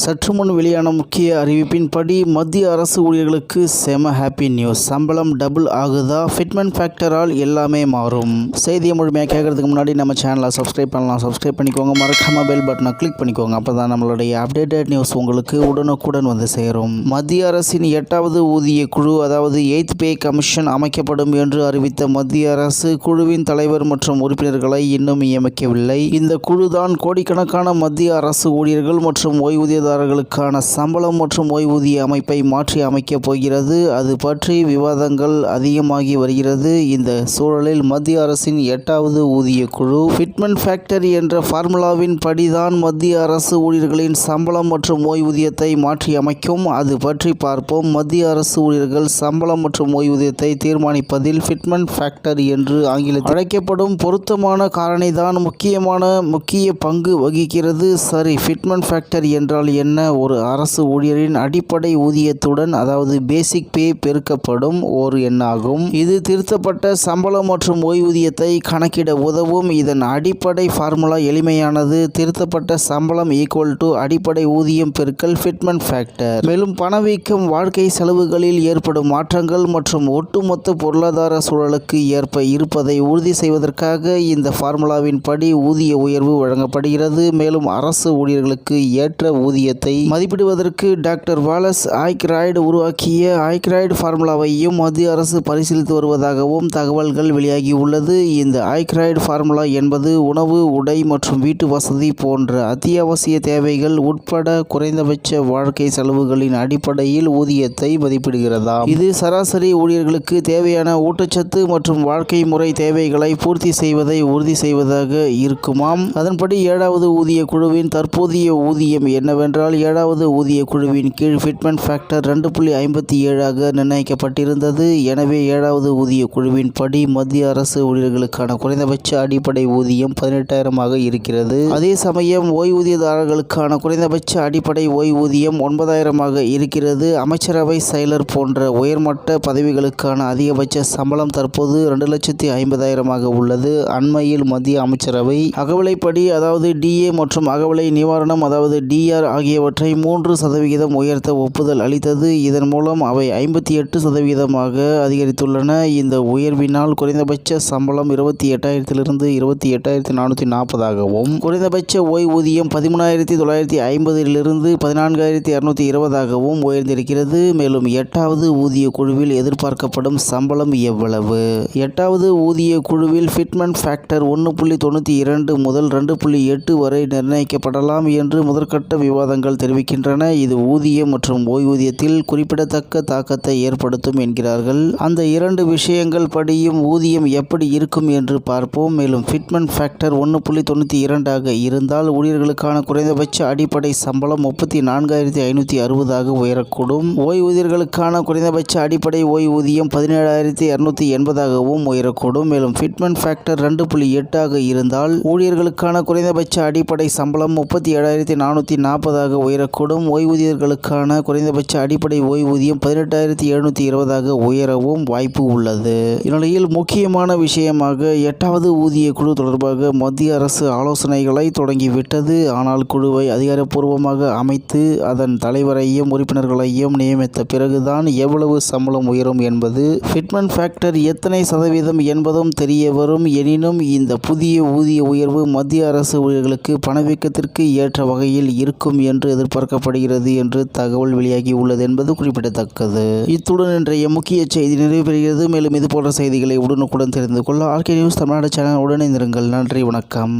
சற்று முன் வெளியான முக்கிய அறிவிப்பின்படி மத்திய அரசு ஊழியர்களுக்கு செம ஹாப்பி நியூஸ். சம்பளம் டபுள் ஆகுதா? ஃபிட்மெண்ட் ஃபேக்டரால் எல்லாமே மாறும். செய்தியை முழுமையாக கேட்கறதுக்கு முன்னாடி நம்ம சேனலை சப்ஸ்கிரைப் பண்ணலாம். சப்ஸ்கிரைப் பண்ணிக்கோங்க. மறக்காம பெல் பட்டனை கிளிக் பண்ணிக்கோங்க. அப்போ தான் நம்மளுடைய அப்டேட்டட் நியூஸ் உங்களுக்கு உடனுக்குடன் வந்து சேரும். மத்திய அரசின் 8வது ஊதிய குழு, அதாவது 8th பே கமிஷன் அமைக்கப்படும் என்று அறிவித்த மத்திய அரசு குழுவின் தலைவர் மற்றும் உறுப்பினர்களை இன்னும் நியமிக்கவில்லை. இந்த குழுதான் கோடிக்கணக்கான மத்திய அரசு ஊழியர்கள் மற்றும் ஓய்வூதியதாரர்களுக்கான சம்பளம் மற்றும் ஓய்வூதிய அமைப்பை மாற்றி அமைக்கப் போகிறது. அது பற்றி விவாதங்கள் அதிகமாகி வருகிறது. இந்த சூழலில் மத்திய அரசின் 8வது ஊதிய குழு ஃபிட்மெண்ட் ஃபேக்டர் என்ற ஃபார்முலாவின் படிதான் மத்திய அரசு ஊழியர்களின் சம்பளம் மற்றும் ஓய்வூதியத்தை மாற்றி அமைக்கும். அது பற்றி பார்ப்போம். மத்திய அரசு ஊழியர்கள் சம்பளம் மற்றும் ஓய்வூதியத்தை தீர்மானிப்பதில் ஃபிட்மெண்ட் ஃபேக்டர் என்று ஆங்கிலத்தில் அழைக்கப்படும் பொருத்தமான காரணிதான் முக்கிய பங்கு வகிக்கிறது. சரி, ஃபிட்மெண்ட் ஃபேக்டர் என்றால் என்ன? ஒரு அரசு ஊழியரின் அடிப்படை ஊதியத்துடன், அதாவது பேசிக் பே, பெருக்கப்படும் ஒரு எண்ணாகும். இது திருத்தப்பட்ட சம்பளம் மற்றும் ஓய்வூதியத்தை கணக்கிட உதவும். இதன் அடிப்படை ஃபார்முலா எளிமையானது. திருத்தப்பட்ட சம்பளம் ஈக்குவல் டு அடிப்படை ஊதியம் பெருக்கல் ஃபிட்மெண்ட் ஃபேக்டர். மேலும் பணவீக்கம், வாழ்க்கை செலவுகளில் ஏற்படும் மாற்றங்கள் மற்றும் ஒட்டுமொத்த பொருளாதார சூழலுக்கு ஏற்ப இருப்பதை உறுதி செய்வதற்காக இந்த ஃபார்முலாவின் படி ஊதிய உயர்வு வழங்கப்படுகிறது. மேலும் அரசு ஊழியர்களுக்கு ஏற்ற ஊதியத்தை மதிப்பிடுவதற்கு டாக்டர் வாலஸ் ஆய்க்ராய்டு உருவாக்கிய ஆய்க்ராய்டு ஃபார்முலாவையும் மத்திய அரசு பரிசீலித்து வருவதாகவும் தகவல்கள் வெளியாகியுள்ளது. இந்த ஆய்க்ராய்டு ஃபார்முலா என்பது உணவு, உடை மற்றும் வீட்டு வசதி போன்ற அத்தியாவசிய தேவைகள் உட்பட குறைந்தபட்ச வாழ்க்கை செலவுகளின் அடிப்படையில் ஊதியத்தை மதிப்பிடுகிறதாம். இது சராசரி ஊழியர்களுக்கு தேவையான ஊட்டச்சத்து மற்றும் வாழ்க்கை முறை தேவைகளை பூர்த்தி செய்வதை உறுதி செய்வதாக இருக்குமாம். அதன்படி 7வது ஊதிய குழுவின் தற்போதைய ஊதியம் என்னவென்றால், 7வது ஊதிய குழுவின் கீழ் ஃபிட்மெண்ட் ஃபேக்டர் 2.57 நிர்ணயிக்கப்பட்டிருந்தது. எனவே 7வது ஊதிய குழுவின் படி மத்திய அரசு ஊழியர்களுக்கான குறைந்தபட்ச அடிப்படை ஊதியம் 18,000 இருக்கிறது. அதே சமயம் ஓய்வூதியதாரர்களுக்கான குறைந்தபட்ச அடிப்படை ஓய்வூதியம் 9,000 இருக்கிறது. அமைச்சரவை செயலர் போன்ற உயர்மட்ட பதவிகளுக்கான அதிகபட்ச சம்பளம் தற்போது 2,50,000 உள்ளது. அண்மையில் மத்திய அமைச்சரவை அகவிலைப்படி, அதாவது டிஏ மற்றும் அகவிலை நிவாரணம், அதாவது டிஆர் ஆகியவற்றை 3% உயர்த்த ஒப்புதல் அளித்தது. இதன் மூலம் அவை 58% அதிகரித்துள்ளன. இந்த உயர்வினால் குறைந்தபட்ச சம்பளம் 28,000 28,440 குறைந்தபட்ச ஓய்வூதியம் 13,950 14,220 உயர்ந்திருக்கிறது. மேலும் 8வது ஊதிய குழுவில் எதிர்பார்க்கப்படும் சம்பளம் எவ்வளவு? 8வது ஊதிய குழுவில் ஃபிட்மெண்ட் ஃபேக்டர் 1.92 முதல் 2.8 வரை நிர்ணயிக்கப்படலாம் என்று முதற்கட்ட விவாதங்கள் தெரிவிக்கின்றன. இது ஊதியம் மற்றும் ஓய்வூதியத்தில் குறிப்பிடத்தக்க தாக்கத்தை ஏற்படுத்தும் என்கிறார்கள். அந்த 2 விஷயங்கள் படியும் ஊதியம் எப்படி இருக்கும் என்று பார்ப்போம். மேலும் ஃபிட்மெண்ட் ஃபேக்டர் 1.92 இருந்தால் ஊழியர்களுக்கான குறைந்தபட்ச அடிப்படை சம்பளம் 34,560 உயரக்கூடும். ஓய்வூதியர்களுக்கான குறைந்தபட்ச அடிப்படை ஓய்வூதியம் 17,280 உயரக்கூடும். மேலும் ஃபிட்மெண்ட் ஃபேக்டர் 2.8 இருந்தால் ஊழியர்களுக்கான குறைந்தபட்ச அடிப்படை சம்பளம் 37,440 உயரக்கூடும். ஓய்வூதியர்களுக்கான குறைந்தபட்ச அடிப்படை ஓய்வூதியம் 18,720 உயரவும் வாய்ப்பு உள்ளது. இந்நிலையில் முக்கியமான விஷயமாக 8வது ஊதிய குழு தொடர்பாக மத்திய அரசு ஆலோசனைகளை தொடங்கிவிட்டது. ஆனால் குழுவை அதிகாரப்பூர்வமாக அமைத்து அதன் தலைவரையும் உறுப்பினர்களையும் நியமித்த பிறகுதான் எவ்வளவு சம்பளம் உயரும் என்பது, ஃபிட்மெண்ட் ஃபேக்டர் எத்தனை சதவீதம் என்பதும் தெரிய வரும். எனினும் இந்த புதிய ஊதிய உயர்வு மத்திய அரசு ஊழியர்களுக்கு பணவீக்கத்திற்கு ஏற்ற வகையில் இருக்கும் என்று எதிர்பார்க்கப்படுகிறது என்று தகவல் வெளியாகி உள்ளது என்பது குறிப்பிடத்தக்கது. இத்துடன் இன்றைய முக்கிய செய்தி நிறைவு பெறுகிறது. மேலும் இதுபோன்ற செய்திகளை உடனுக்குடன் தெரிந்து கொள்ள ஆர்கே நியூஸ் தமிழ்நாடு சேனல் உடன் இணைந்திருங்கள். நன்றி, வணக்கம்.